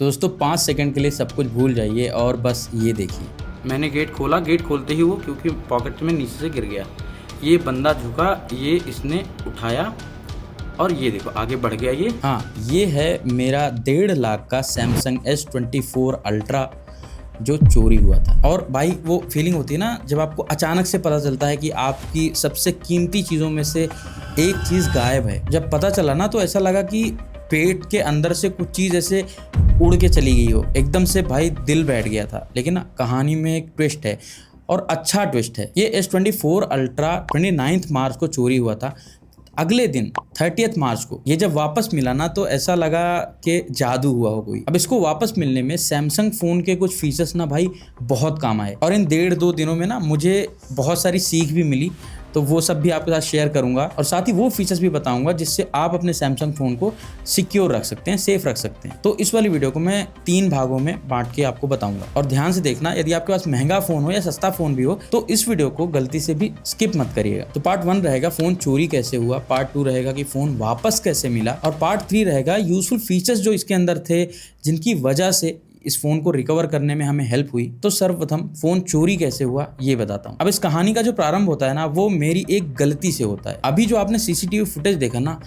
दोस्तों 5 सेकंड के लिए सब कुछ भूल जाइए और बस ये देखिए। मैंने गेट खोला, गेट खोलते ही वो क्योंकि पॉकेट में नीचे से गिर गया, ये बंदा झुका, ये इसने उठाया और ये देखो आगे बढ़ गया ये। हाँ, ये है मेरा 1.5 लाख का सैमसंग S24 अल्ट्रा जो चोरी हुआ था। और भाई वो फीलिंग होती है ना जब आपको अचानक से पता चलता है कि आपकी सबसे कीमती चीज़ों में से एक चीज़ गायब है। जब पता चला ना तो ऐसा लगा कि पेट के अंदर से कुछ चीज़ ऐसे उड़ के चली गई हो। एकदम से भाई दिल बैठ गया था। लेकिन ना कहानी में एक ट्विस्ट है और अच्छा ट्विस्ट है। ये S24 अल्ट्रा 29 मार्च को चोरी हुआ था। अगले दिन 30 मार्च को ये जब वापस मिला ना तो ऐसा लगा कि जादू हुआ हो कोई। अब इसको वापस मिलने में सैमसंग फ़ोन के कुछ फीचर्स ना भाई बहुत काम आए और इन 1.5-2 दिनों में ना मुझे बहुत सारी सीख भी मिली। तो वो सब भी आपके साथ शेयर करूंगा और साथ ही वो फीचर्स भी बताऊंगा जिससे आप अपने सैमसंग फ़ोन को सिक्योर रख सकते हैं, सेफ रख सकते हैं। तो इस वाली वीडियो को मैं 3 भागों में बांट के आपको बताऊंगा और ध्यान से देखना। यदि आपके पास महंगा फ़ोन हो या सस्ता फ़ोन भी हो तो इस वीडियो को गलती से भी स्किप मत करिएगा। तो पार्ट 1 रहेगा फ़ोन चोरी कैसे हुआ, पार्ट 2 रहेगा कि फ़ोन वापस कैसे मिला और पार्ट 3 रहेगा यूजफुल फीचर्स जो इसके अंदर थे जिनकी वजह से इस फोन को रिकवर करने में हमें हेल्प हुई। तो सर्वप्रथम फोन चोरी कैसे हुआ ये बताता हूँ। अब इस कहानी का जो प्रारंभ होता है ना वो मेरी एक गलती से होता है। अभी जो आपने सीसीटीवी फुटेज देखा ना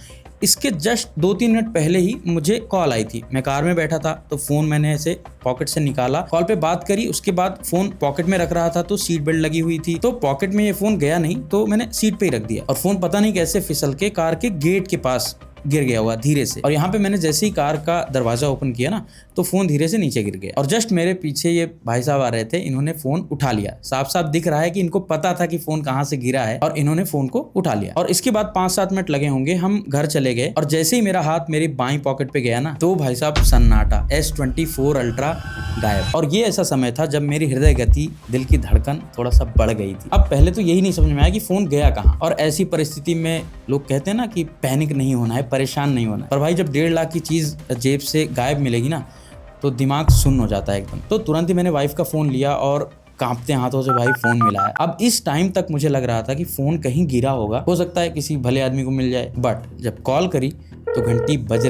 इसके जस्ट 2-3 मिनट पहले ही मुझे कॉल आई थी। मैं कार में बैठा था तो फोन मैंने ऐसे पॉकेट से निकाला, कॉल पे बात करी, उसके बाद फोन पॉकेट में रख रहा था तो सीट बेल्ट लगी हुई थी तो पॉकेट में ये फोन गया नहीं तो मैंने सीट पे ही रख दिया और फोन पता नहीं कैसे फिसल के कार के गेट के पास गिर गया हुआ धीरे से। और यहाँ पे मैंने जैसे ही कार का दरवाजा ओपन किया ना तो फोन धीरे से नीचे गिर गया और जस्ट मेरे पीछे ये भाई साहब आ रहे थे, इन्होंने फोन उठा लिया। साफ साफ दिख रहा है कि इनको पता था कि फोन कहाँ से गिरा है और इन्होंने फोन को उठा लिया। और इसके बाद 5-7 मिनट लगे होंगे, हम घर चले गए और जैसे ही मेरा हाथ मेरी बाई पॉकेट पे गया ना तो भाई साहब सन्नाटा, S24 अल्ट्रा गायब। और ये ऐसा समय था जब मेरी हृदय गति, दिल की धड़कन थोड़ा सा बढ़ गई थी। अब पहले तो यही नहीं समझ में आया कि फोन गया कहाँ। और ऐसी परिस्थिति में लोग कहते हैं ना कि पैनिक नहीं होना है, परेशान नहीं होना। पर भाई जब 1.5 लाख की चीज जेब से गायब मिलेगी ना तो दिमाग सुन्न हो जाता है एकदम। तो तुरंत ही मैंने वाइफ का फोन लिया और कांपते हाथों से भाई फोन मिला है। अब इस टाइम तक मुझे लग रहा था कि फोन कहीं गिरा होगा, हो सकता है किसी भले आदमी को मिल जाए। बट जब कॉल करी तो घंटी बज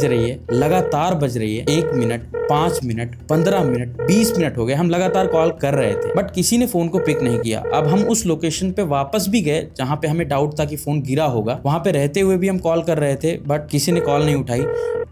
रही है, लगातार बज रही है। 1 मिनट, 5 मिनट, 15 मिनट, 20 मिनट हो गए, हम लगातार कॉल कर रहे थे बट किसी ने फोन को पिक नहीं किया। अब हम उस लोकेशन पे वापस भी गए जहाँ पे हमें डाउट था कि फोन गिरा होगा, वहां पे रहते हुए भी हम कॉल कर रहे थे बट किसी ने कॉल नहीं उठाई।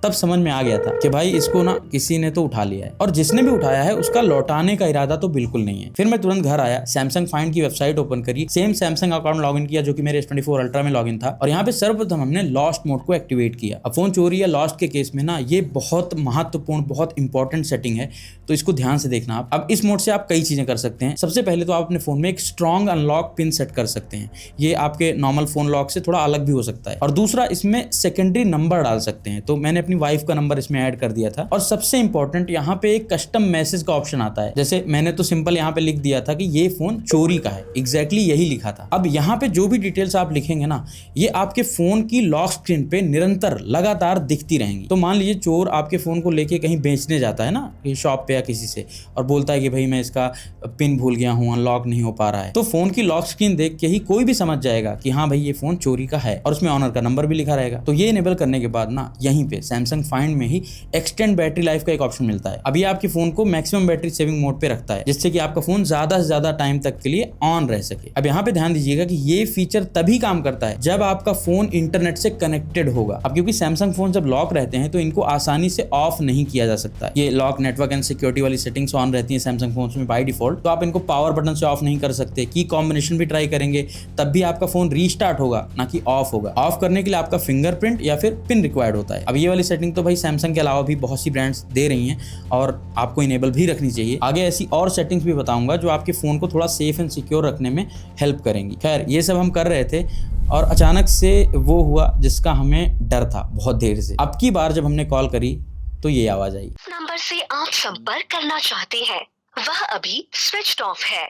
तब समझ में आ गया था कि भाई इसको ना किसी ने तो उठा लिया है और जिसने भी उठाया है उसका लौटाने का इरादा तो बिल्कुल नहीं है। फिर मैं तुरंत घर आया, सैमसंग फाइंड की वेबसाइट ओपन करी, सेम सैमसंग अकाउंट लॉगिन किया जो कि मेरे S24 अल्ट्रा में लॉगिन था और यहाँ पे सर्वप्रथम हमने लॉस्ट मोड को एक्टिवेट किया। अब फोन चोरी या लॉस्ट के केस में ना ये बहुत महत्वपूर्ण, बहुत इंपॉर्टेंट सेटिंग है तो इसको ध्यान से देखना आप। अब इस मोड से आप कई चीजें कर सकते हैं। सबसे पहले तो आप अपने फोन में एक स्ट्रॉन्ग अनलॉक पिन सेट कर सकते हैं, ये आपके नॉर्मल फोन लॉक से थोड़ा अलग भी हो सकता है। और दूसरा इसमें सेकेंडरी नंबर डाल सकते हैं, तो मैंने अपनी वाइफ का नंबर इसमें ऐड कर दिया था। और सबसे इंपॉर्टेंट यहाँ पे एक कस्टम मैसेज का ऑप्शन आता है। जैसे मैंने तो सिंपल यहाँ पे लिख दिया था कि ये फोन चोरी का है, एग्जैक्टली यही लिखा था। अब यहाँ पे जो भी डिटेल्स आप लिखेंगे ना ये आपके फोन की लॉक स्क्रीन पे निरंतर लगातार दिखती रहेंगी। तो मान लीजिए चोर आपके फोन को लेके कहीं बेचने जाता है ना शॉप पे या किसी से और बोलता है कि भाई मैं इसका पिन भूल गया हूँ, अनलॉक नहीं हो पा रहा है, तो फोन की लॉक स्क्रीन देख के ही कोई भी समझ जाएगा कि हाँ भाई ये फोन चोरी का है और उसमें ऑनर का नंबर भी लिखा रहेगा। तो ये इनेबल करने के बाद ना यहीं पे सैमसंग फाइंड में ही एक्सटेंड बैटरी लाइफ का एक ऑप्शन मिलता है। अभी आपके फोन को मैक्सिमम बैटरी सेविंग मोड पे रखता है जिससे कि आपका फोन ज्यादा से ज्यादा टाइम तक के लिए ऑन रह सके। अब यहाँ पे ध्यान दीजिएगा कि ये फीचर तभी काम करता है जब आपका फोन इंटरनेट से कनेक्टेड होगा। अब क्योंकि सैमसंग फोन जब लॉक रहते हैं तो इनको आसानी से ऑफ नहीं किया जा सकता। ये लॉक, नेटवर्क एंड सिक्योरिटी वाली सेटिंग्स ऑन रहती है सैमसंग फोन में बाय डिफॉल्ट, तो आप इनको पावर बटन से ऑफ नहीं कर सकते। की कॉम्बिनेशन भी ट्राई करेंगे तब भी आपका फोन रीस्टार्ट होगा ना कि ऑफ होगा। ऑफ करने के लिए आपका फिंगरप्रिंट या फिर पिन रिक्वायर्ड होता है। अब ये वाली सेटिंग तो भाई सैमसंग के अलावा भी बहुत सी ब्रांड्स दे रही हैं और आपको इनेबल भी रखनी चाहिए। आगे ऐसी और सेटिंग्स भी बताऊंगा जो आपके फोन को थोड़ा सेफ एंड सिक्योर रखने में हेल्प करेंगी। खैर ये सब हम कर रहे थे और अचानक से वो हुआ जिसका हमें डर था बहुत देर से। अब की बार जब हमने कॉल करी तो ये आवाज आई, नंबर से आप संपर्क करना चाहते हैं वह अभी स्विच ऑफ है,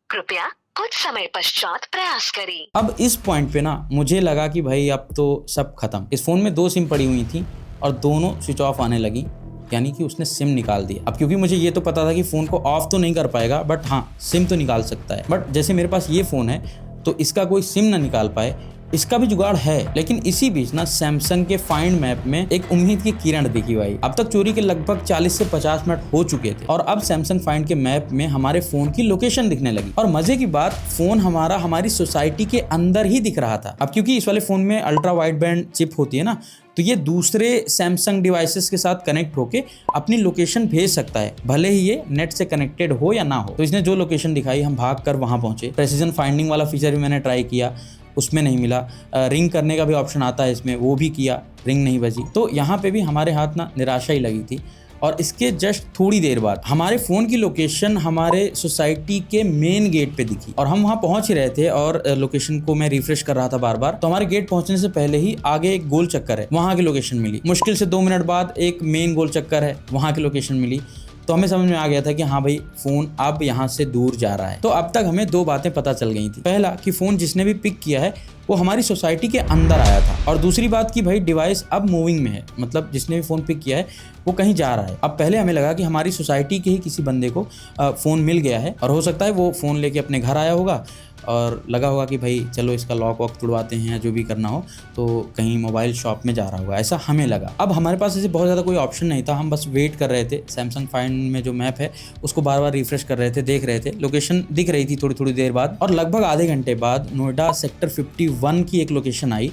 कृपया कुछ समय पश्चात प्रयास करें। अब इस पॉइंट पे ना मुझे लगा कि भाई अब तो सब खत्म। इस फोन में 2 सिम पड़ी हुई थी और दोनों स्विच ऑफ आने लगी, यानी कि उसने सिम निकाल दिया। अब क्योंकि मुझे ये तो पता था कि फोन को ऑफ तो नहीं कर पाएगा बट हाँ सिम तो निकाल सकता है। बट जैसे मेरे पास ये फोन है तो इसका कोई सिम ना निकाल पाए इसका भी जुगाड़ है। लेकिन इसी बीच ना सैमसंग के फाइंड मैप में एक उम्मीद की किरण दिखी भाई। अब तक चोरी के लगभग 40 से 50 मिनट हो चुके थे और अब सैमसंग फाइंड के मैप में हमारे फोन की लोकेशन दिखने लगी। और मजे की बात, फोन हमारा हमारी सोसाइटी के अंदर ही दिख रहा था। अब क्योंकि इस वाले फोन में अल्ट्रा वाइड बैंड चिप होती है ना, तो ये दूसरे सैमसंग डिवाइसेस के साथ कनेक्ट होके अपनी लोकेशन भेज सकता है, भले ही ये नेट से कनेक्टेड हो या ना हो। तो इसने जो लोकेशन दिखाई, हम भाग कर वहां पहुंचे। प्रेसिजन फाइंडिंग वाला फीचर भी मैंने ट्राई किया, उसमें नहीं मिला। रिंग करने का भी ऑप्शन आता है इसमें, वो भी किया, रिंग नहीं बजी। तो यहाँ पे भी हमारे हाथ ना निराशा ही लगी थी। और इसके जस्ट थोड़ी देर बाद हमारे फ़ोन की लोकेशन हमारे सोसाइटी के मेन गेट पे दिखी और हम वहाँ पहुँच ही रहे थे और लोकेशन को मैं रिफ्रेश कर रहा था बार बार। तो हमारे गेट पहुँचने से पहले ही आगे एक गोल चक्कर है, वहाँ की लोकेशन मिली। मुश्किल से 2 मिनट बाद एक मेन गोल चक्कर है, वहाँ की लोकेशन मिली। तो हमें समझ में आ गया था कि हाँ भाई, फ़ोन अब यहाँ से दूर जा रहा है। तो अब तक हमें 2 बातें पता चल गई थी। पहला कि फ़ोन जिसने भी पिक किया है वो हमारी सोसाइटी के अंदर आया था, और दूसरी बात कि भाई डिवाइस अब मूविंग में है, मतलब जिसने भी फ़ोन पिक किया है वो कहीं जा रहा है। अब पहले हमें लगा कि हमारी सोसाइटी के ही किसी बंदे को फ़ोन मिल गया है और हो सकता है वो फ़ोन लेके अपने घर आया होगा और लगा होगा कि भाई चलो इसका लॉक वॉक तुड़वाते हैं या जो भी करना हो, तो कहीं मोबाइल शॉप में जा रहा होगा, ऐसा हमें लगा। अब हमारे पास ऐसे बहुत ज़्यादा कोई ऑप्शन नहीं था, हम बस वेट कर रहे थे। सैमसंग फाइंड में जो मैप है उसको बार बार रिफ्रेश कर रहे थे, देख रहे थे, लोकेशन दिख रही थी थोड़ी थोड़ी देर बाद। और लगभग आधे घंटे बाद नोएडा सेक्टर 51 की एक लोकेशन आई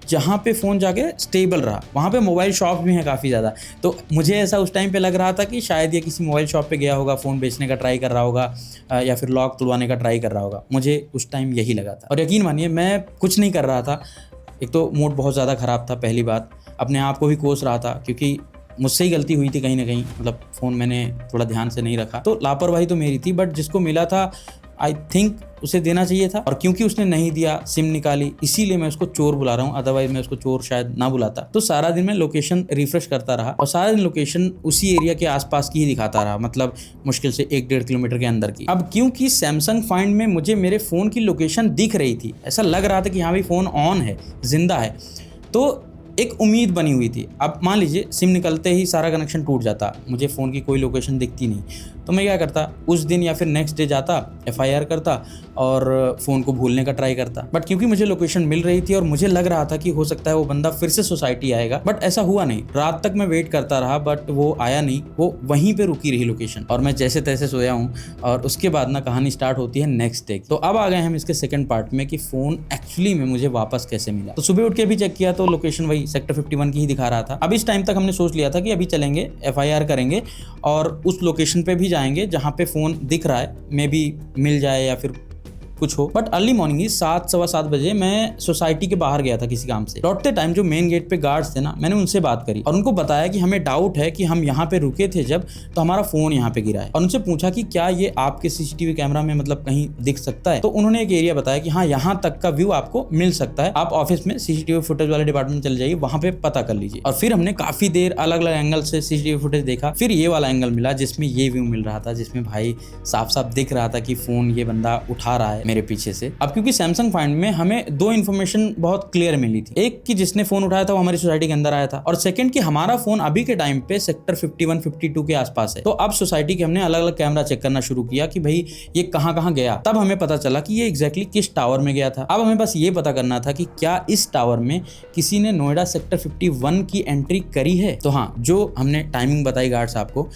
जहाँ पे फ़ोन जाके स्टेबल रहा। वहाँ पे मोबाइल शॉप भी हैं काफ़ी ज़्यादा। तो मुझे ऐसा उस टाइम पे लग रहा था कि शायद ये किसी मोबाइल शॉप पे गया होगा, फ़ोन बेचने का ट्राई कर रहा होगा या फिर लॉक तुड़वाने का ट्राई कर रहा होगा। मुझे उस टाइम यही लगा था। और यकीन मानिए मैं कुछ नहीं कर रहा था। एक तो मूड बहुत ज़्यादा ख़राब था, पहली बात। अपने आप को भी कोस रहा था क्योंकि मुझसे ही गलती हुई थी कहीं ना कहीं, मतलब फ़ोन मैंने थोड़ा ध्यान से नहीं रखा, तो लापरवाही तो मेरी थी। बट जिसको मिला था आई थिंक उसे देना चाहिए था, और क्योंकि उसने नहीं दिया, सिम निकाली, इसीलिए मैं उसको चोर बुला रहा हूँ। अदरवाइज मैं उसको चोर शायद ना बुलाता। तो सारा दिन मैं लोकेशन रिफ्रेश करता रहा और सारा दिन लोकेशन उसी एरिया के आसपास की ही दिखाता रहा, मतलब मुश्किल से 1-1.5 किलोमीटर के अंदर की। अब क्योंकि सैमसंग फाइंड में मुझे मेरे फ़ोन की लोकेशन दिख रही थी, ऐसा लग रहा था कि हाँ भाई फ़ोन ऑन है, जिंदा है, तो एक उम्मीद बनी हुई थी। अब मान लीजिए सिम निकलते ही सारा कनेक्शन टूट जाता, मुझे फ़ोन की कोई लोकेशन दिखती नहीं, तो मैं क्या करता, उस दिन या फिर नेक्स्ट डे जाता, FIR करता और फ़ोन को भूलने का ट्राई करता। बट क्योंकि मुझे लोकेशन मिल रही थी और मुझे लग रहा था कि हो सकता है वो बंदा फिर से सोसाइटी आएगा, बट ऐसा हुआ नहीं। रात तक मैं वेट करता रहा बट वो आया नहीं, वो वहीं पे रुकी रही लोकेशन और मैं जैसे तैसे सोया हूँ। और उसके बाद ना कहानी स्टार्ट होती है नेक्स्ट डे। तो अब आ गए हम इसके सेकंड पार्ट में कि फ़ोन एक्चुअली में मुझे वापस कैसे मिला। तो सुबह उठ के भी चेक किया तो लोकेशन वही सेक्टर 51 की ही दिखा रहा था। अब इस टाइम तक हमने सोच लिया था कि अभी चलेंगे, FIR करेंगे और उस लोकेशन पे भी जाएंगे जहाँ पे फ़ोन दिख रहा है, मे बी मिल जाए या फिर कुछ हो। बट अर्ली मॉर्निंग ही 7-7:15 बजे मैं सोसाइटी के बाहर गया था किसी काम से। लौटते टाइम जो मेन गेट पे गार्ड्स थे ना, मैंने उनसे बात करी और उनको बताया कि हमें डाउट है कि हम यहाँ पे रुके थे जब, तो हमारा फ़ोन यहाँ पे गिरा है। और उनसे पूछा कि क्या ये आपके CCTV कैमरा में मतलब कहीं दिख सकता है। तो उन्होंने एक एरिया बताया कि हाँ, यहाँ तक का व्यू आपको मिल सकता है, आप ऑफिस में CCTV फुटेज वाले डिपार्टमेंट में चले जाइए, वहाँ पे पता कर लीजिए। और फिर हमने काफ़ी देर अलग अलग एंगल से CCTV फुटेज देखा। फिर ये वाला एंगल मिला जिसमें ये व्यू मिल रहा था, जिसमें भाई साफ साफ दिख रहा था कि फ़ोन ये बंदा उठा रहा है मेरे पीछे से। अब क्योंकि सैमसंग फाइंड में हमें 2 इन्फॉर्मेशन बहुत क्लियर मिली थी। एक कि जिसने फ़ोन उठाया था वो हमारी सोसाइटी के अंदर आया था, और सेकंड कि हमारा फ़ोन अभी के टाइम पे सेक्टर 51-52 के आसपास है। तो अब सोसाइटी के हमने अलग अलग कैमरा चेक करना शुरू किया कि भाई ये कहाँ कहाँ गया। तब हमें पता चला कि ये एग्जैक्टली किस टावर में गया था। अब हमें बस ये पता करना था कि क्या इस टावर में किसी ने नोएडा सेक्टर 51 की एंट्री करी है। तो हाँ, जो हमने टाइमिंग बताई गार्ड साहब को,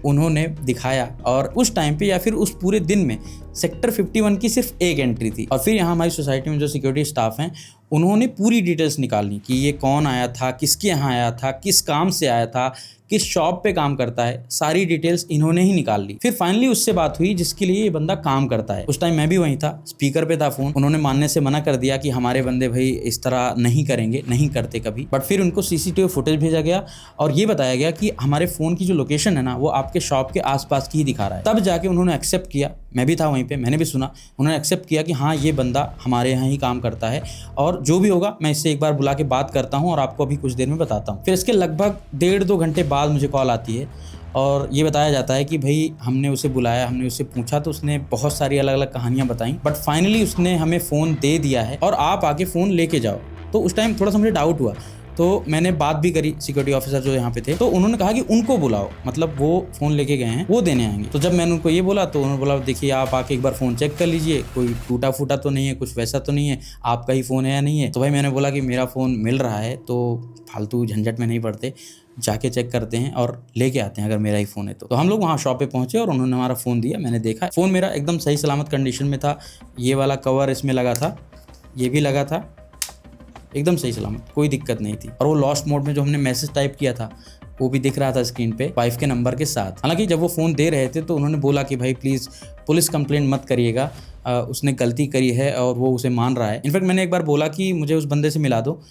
उन्होंने दिखाया और उस टाइम पे या फिर उस पूरे दिन में सेक्टर 51 की सिर्फ एक एंट्री थी। और फिर यहाँ हमारी सोसाइटी में जो सिक्योरिटी स्टाफ हैं उन्होंने पूरी डिटेल्स निकालनी कि ये कौन आया था, किसके यहाँ आया था, किस काम से आया था, किस शॉप पे काम करता है, सारी डिटेल्स इन्होंने ही निकाल ली। फिर फाइनली उससे बात हुई जिसके लिए ये बंदा काम करता है। उस टाइम मैं भी वहीं था, स्पीकर पे था फ़ोन। उन्होंने मानने से मना कर दिया कि हमारे बंदे भाई इस तरह नहीं करेंगे, नहीं करते कभी। बट फिर उनको CCTV फुटेज भेजा गया और ये बताया गया कि हमारे फ़ोन की जो लोकेशन है ना, वो आपके शॉप के आसपास की ही दिखा रहा है। तब जाके उन्होंने एक्सेप्ट किया, मैं भी था वहीं पे, मैंने भी सुना, उन्होंने एक्सेप्ट किया कि हाँ ये बंदा हमारे यहाँ ही काम करता है और जो भी होगा मैं इससे एक बार बुला के बात करता हूँ और आपको अभी कुछ देर में बताता हूँ। फिर इसके लगभग 1.5-2 घंटे बाद मुझे कॉल आती है और ये बताया जाता है कि भाई हमने उसे बुलाया, हमने उससे पूछा तो उसने बहुत सारी अलग अलग कहानियाँ बताई, बट फाइनली उसने हमें फ़ोन दे दिया है और आप आके फ़ोन लेके जाओ। तो उस टाइम थोड़ा सा मुझे डाउट हुआ, तो मैंने बात भी करी सिक्योरिटी ऑफिसर जो यहाँ पे थे, तो उन्होंने कहा कि उनको बुलाओ, मतलब वो फ़ोन लेके गए हैं, वो देने आएंगे। तो जब मैंने उनको ये बोला तो उन्होंने बोला देखिए आप आके एक बार फ़ोन चेक कर लीजिए, कोई टूटा फूटा तो नहीं है, कुछ वैसा तो नहीं है, आपका ही फ़ोन है या नहीं है। तो भाई मैंने बोला कि मेरा फ़ोन मिल रहा है तो फालतू झंझट में नहीं पड़ते, जाके चेक करते हैं और लेके आते हैं अगर मेरा ही फ़ोन है तो हम लोग वहाँ शॉप पे पहुँचे और उन्होंने हमारा फ़ोन दिया। मैंने देखा फ़ोन मेरा एकदम सही सलामत कंडीशन में था, ये वाला कवर इसमें लगा था, ये भी लगा था, एकदम सही सलामत, कोई दिक्कत नहीं थी। और वो लॉस्ट मोड में जो हमने मैसेज टाइप किया था वो भी दिख रहा था स्क्रीन पे वाइफ के नंबर के साथ। हालांकि जब वो फ़ोन दे रहे थे तो उन्होंने बोला कि भाई प्लीज़ पुलिस कंप्लेंट मत करिएगा, उसने गलती करी है और वो उसे मान रहा है। इनफैक्ट मैंने एक बार बोला कि मुझे उस बंदे से मिला दो,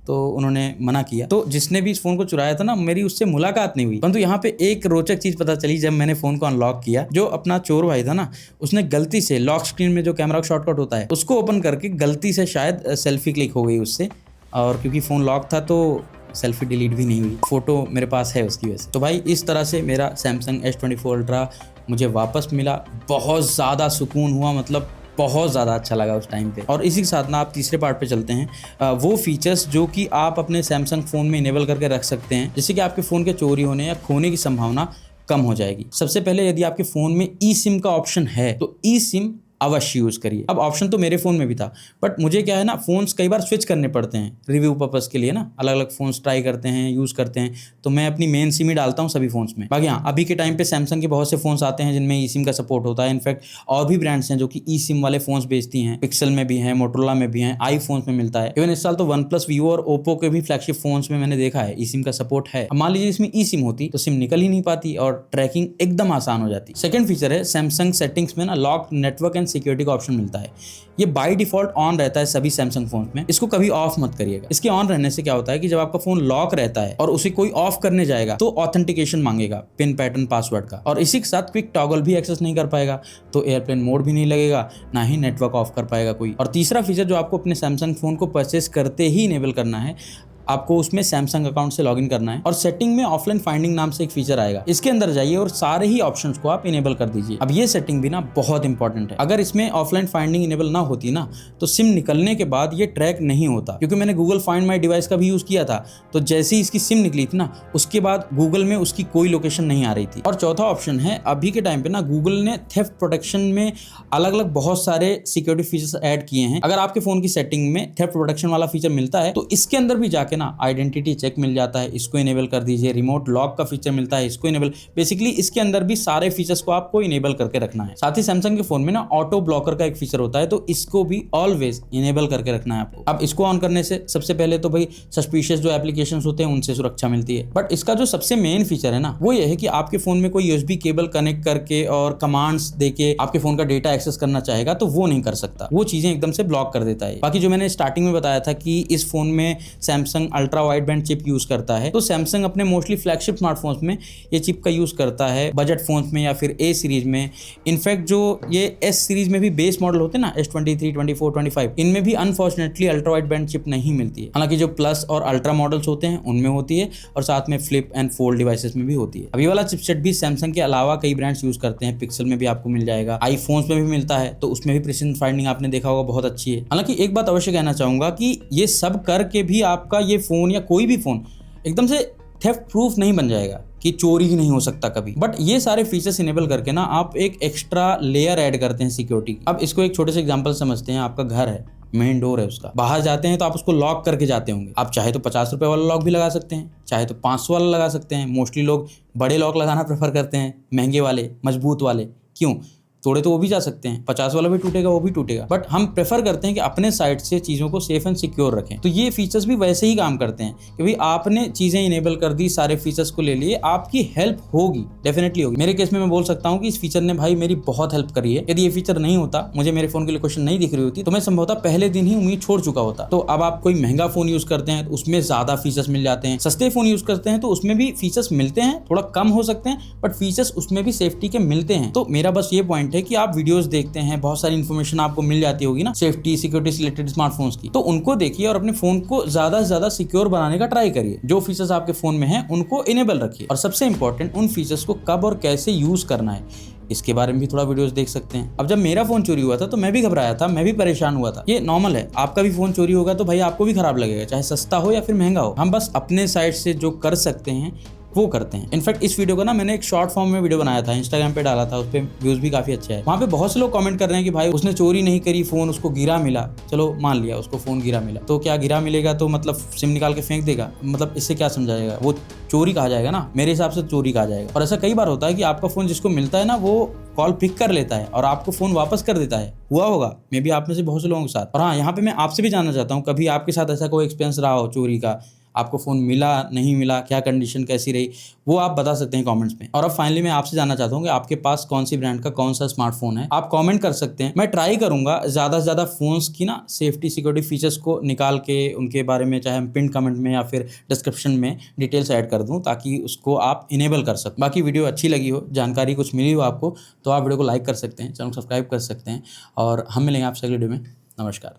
तो उन्होंने मना किया। तो जिसने भी इस फ़ोन को चुराया था ना, मेरी उससे मुलाकात नहीं हुई, परंतु यहाँ पे एक रोचक चीज़ पता चली जब मैंने फ़ोन को अनलॉक किया। जो अपना चोर भाई था ना, उसने गलती से लॉक स्क्रीन में जो कैमरा शॉर्टकट होता है उसको ओपन करके गलती से शायद सेल्फी क्लिक हो गई उससे, और क्योंकि फ़ोन लॉक था तो सेल्फी डिलीट भी नहीं हुई, फ़ोटो मेरे पास है उसकी वजह से। तो भाई इस तरह से मेरा सैमसंग S24 अल्ट्रा मुझे वापस मिला, बहुत ज़्यादा सुकून हुआ, मतलब बहुत ज़्यादा अच्छा लगा उस टाइम पे। और इसी के साथ ना आप तीसरे पार्ट पे चलते हैं, वो फीचर्स जो कि आप अपने सैमसंग फ़ोन में इनेबल करके रख सकते हैं, जिससे कि आपके फ़ोन के चोरी होने या खोने की संभावना कम हो जाएगी। सबसे पहले यदि आपके फ़ोन में ई सिम का ऑप्शन है तो ई सिम अवश्य यूज़ करिए। अब ऑप्शन तो मेरे फ़ोन में भी था, बट मुझे क्या है ना, फ़ोन्स कई बार स्विच करने पड़ते हैं रिव्यू पर्पज़ के लिए ना, अलग अलग फ़ोन्स ट्राई करते हैं, यूज़ करते हैं, तो मैं अपनी मेन सिम ही डालता हूँ सभी फ़ोन्स में। बाकी हाँ, अभी के टाइम पे सैमसंग के बहुत से फ़ोन्स आते हैं जिनमें ई सिम का सपोर्ट होता है। इनफैक्ट और भी ब्रांड्स हैं जो कि ई सिम वाले फ़ोन्स बेचती हैं, पिक्सल में भी हैं, मोटोरोला में भी हैं, आई फ़ोन्स में मिलता है। इवन इस साल तो वन प्लस, वीवो और ओप्पो के भी फ्लैगशिप फ़ोन्स में मैंने देखा है ई सिम का सपोर्ट है। अब मान लीजिए इसमें ई सिम होती तो सिम निकल ही नहीं पाती और ट्रैकिंग एकदम आसान हो जाती। सेकंड फीचर है सैमसंग सेटिंग्स में ना लॉक नेटवर्क एंड सिक्योरिटी का ऑप्शन मिलता है। ये बाय डिफॉल्ट ऑन रहता है सभी सैमसंग फोन में, इसको कभी ऑफ मत करिएगा। इसके ऑन रहने से क्या होता है कि जब आपका फोन लॉक रहता है और उसे कोई ऑफ करने जाएगा तो ऑथेंटिकेशन मांगेगा, पिन पैटर्न पासवर्ड का, और इसी के साथ क्विक टॉगल भी एक्सेस नहीं कर पाएगा, तो एयरप्लेन मोड भी नहीं लगेगा, ना ही नेटवर्क ऑफ कर पाएगा कोई। और तीसरा फीचर जो आपको अपने सैमसंग फोन को परचेस करते ही इनेबल करना है, आपको उसमें सैमसंग अकाउंट से लॉगिन करना है और सेटिंग में ऑफलाइन फाइंडिंग नाम से एक फीचर आएगा, इसके अंदर जाइए और सारे ही ऑप्शंस को आप इनेबल कर दीजिए। अब ये सेटिंग भी ना बहुत इंपॉर्टेंट है, अगर इसमें ऑफलाइन फाइंडिंग इनेबल ना होती ना तो सिम निकलने के बाद ये ट्रैक नहीं होता, क्योंकि मैंने गूगल फाइंड माई डिवाइस का भी यूज़ किया था, तो जैसे ही इसकी सिम निकली थी ना उसके बाद गूगल में उसकी कोई लोकेशन नहीं आ रही थी। और चौथा ऑप्शन है, अभी के टाइम पे ना गूगल ने थेफ्ट प्रोटेक्शन में अलग अलग बहुत सारे सिक्योरिटी फीचर्स ऐड किए हैं। अगर आपके फ़ोन की सेटिंग में थेफ्ट प्रोटेक्शन वाला फीचर मिलता है तो इसके अंदर भी जाके ना आइडेंटिटी चेक मिल जाता है, इसको इनेबल कर दीजिए। रिमोट लॉक का फीचर मिलता है, इसको इनेबल, बेसिकली इसके अंदर भी सारे फीचर्स को आपको इनेबल करके रखना है। साथ ही सैमसंग के फोन में ना ऑटो ब्लॉकर का एक फीचर होता है, तो इसको भी ऑलवेज इनेबल करके रखना है आपको। अब इसको ऑन करने से सबसे पहले तो भाई सस्पिशियस जो एप्लीकेशंस होते हैं उनसे सुरक्षा मिलती है, बट इसका जो सबसे मेन फीचर है ना वो ये है कि आपके फोन में कोई USB केबल कनेक्ट करके और कमांड्स देके आपके फोन का डेटा एक्सेस करना चाहेगा तो वो नहीं कर सकता, वो चीजें एकदम से ब्लॉक कर देता है। बाकी जो मैंने स्टार्टिंग में बताया था कि इस फोन में Samsung ultra wide band chip use करता है, तो सैमसंग अपने मोस्टली फ्लैगशिप स्मार्टफोन्स में ये चिप का यूज करता है, बजट फोन्स में या फिर A सीरीज में। इनफैक्ट जो ये S सीरीज में भी बेस मॉडल होते हैं ना, S23, 24, 25, इनमें भी unfortunately ultra wide band chip नहीं मिलती है। हालांकि जो प्लस और अल्ट्रा मॉडल्स होते हैं उनमें होती है और साथ में फ्लिप एंड फोल्ड डिवाइसेस में भी होती है। अब ये वाला चिपसेट भी सैमसंग के अलावा कई ब्रांड्स यूज करते हैं, पिक्सल में भी आपको मिल जाएगा, आईफोन्स में भी मिलता है, तो उसमें भी प्रिसिजन फाइंडिंग आपने देखा होगा बहुत अच्छी है। हालांकि एक बात अवश्य कहना चाहूंगा कि ये सब करके भी आपका ये फोन या कोई भी फोन एकदम से थेफ्ट प्रूफ नहीं बन जाएगा कि चोरी ही नहीं हो सकता कभी, बट ये सारे फीचर्स इनेबल करके ना आप एक एक्स्ट्रा लेयर ऐड करते हैं सिक्योरिटी। अब इसको एक छोटे से एग्जांपल समझते हैं, आपका घर है, मेन डोर है उसका, बाहर जाते हैं तो आप उसको लॉक करके जाते होंगे। आप चाहे तो 50 रुपए वाला लॉक भी लगा सकते हैं, चाहे तो 500 वाला लगा सकते हैं। मोस्टली लोग बड़े लॉक लगाना प्रेफर करते हैं, महंगे वाले, मजबूत वाले। क्यों? थोड़े तो वो भी जा सकते हैं, 50 वाला भी टूटेगा, वो भी टूटेगा, बट हम प्रेफर करते हैं कि अपने साइड से चीज़ों को सेफ एंड सिक्योर रखें। तो ये फीचर्स भी वैसे ही काम करते हैं कि भाई आपने चीज़ें इनेबल कर दी, सारे फीचर्स को ले लिए, आपकी हेल्प होगी, डेफिनेटली होगी। मेरे केस में मैं बोल सकता हूँ कि इस फीचर ने भाई मेरी बहुत हेल्प करी है। यदि ये फीचर नहीं होता, मुझे मेरे फोन की लोकेशन नहीं दिख रही होती, तो मैं संभवतः पहले दिन ही उम्मीद छोड़ चुका होता। तो अब आप कोई महंगा फोन यूज करते हैं तो उसमें ज्यादा फीचर्स मिल जाते हैं, सस्ते फोन यूज करते हैं तो उसमें भी फीचर्स मिलते हैं, थोड़ा कम हो सकते हैं, बट फीचर्स उसमें भी सेफ्टी के मिलते हैं। तो मेरा बस ये पॉइंट है कि आप वीडियोस देखते हैं, बहुत सारी इन्फॉर्मेशन आपको मिल जाती होगी ना सेफ्टी सिक्योरिटी से रिलेटेड स्मार्टफोन्स की, तो उनको देखिए और अपने फोन को ज्यादा से ज्यादा सिक्योर बनाने का ट्राई करिए। जो फीचर्स आपके फोन में हैं उनको इनेबल रखिए, और सबसे इंपॉर्टेंट उन फीचर्स को कब और कैसे यूज करना है इसके बारे में भी थोड़ा वीडियोस देख सकते हैं। अब जब मेरा फ़ोन चोरी हुआ था तो मैं भी घबराया था, मैं भी परेशान हुआ था। ये नॉर्मल है, आपका भी फ़ोन चोरी होगा तो भाई आपको भी खराब लगेगा, चाहे सस्ता हो या फिर महंगा हो। हम बस अपने साइड से जो कर सकते हैं वो करते हैं। इनफैक्ट इस वीडियो को ना मैंने एक शॉर्ट फॉर्म में वीडियो बनाया था, इंस्टाग्राम पे डाला था, उस पर व्यूज़ भी काफ़ी अच्छे है। वहाँ पे बहुत से लोग कमेंट कर रहे हैं कि भाई उसने चोरी नहीं करी, फ़ोन उसको गिरा मिला। चलो मान लिया उसको फ़ोन गिरा मिला, तो क्या गिरा मिलेगा तो मतलब सिम निकाल के फेंक देगा? मतलब इससे क्या समझाएगा? वो चोरी कहा जाएगा ना, मेरे हिसाब से चोरी कहा जाएगा। और ऐसा कई बार होता है कि आपका फ़ोन जिसको मिलता है ना वो कॉल पिक कर लेता है और आपको फ़ोन वापस कर देता है। हुआ होगा मे बी आप में से बहुत से लोगों के साथ। और हाँ, यहाँ पे मैं आपसे भी जानना चाहता हूँ, कभी आपके साथ ऐसा कोई एक्सपीरियंस रहा हो चोरी का? आपको फ़ोन मिला, नहीं मिला, क्या कंडीशन कैसी रही, वो आप बता सकते हैं कमेंट्स में। और अब फाइनली मैं आपसे जानना चाहता हूँ कि आपके पास कौन सी ब्रांड का कौन सा स्मार्टफोन है, आप कमेंट कर सकते हैं। मैं ट्राई करूँगा ज़्यादा से ज़्यादा फ़ोन्स की ना सेफ्टी सिक्योरिटी फीचर्स को निकाल के उनके बारे में चाहे हम पिन कमेंट में या फिर डिस्क्रिप्शन में डिटेल्स ऐड कर दूँ, ताकि उसको आप इनेबल कर सकें। बाकी वीडियो अच्छी लगी हो, जानकारी कुछ मिली हो आपको, तो आप वीडियो को लाइक कर सकते हैं, चैनल को सब्सक्राइब कर सकते हैं और हम मिलेंगे आपसे अगले वीडियो में। नमस्कार।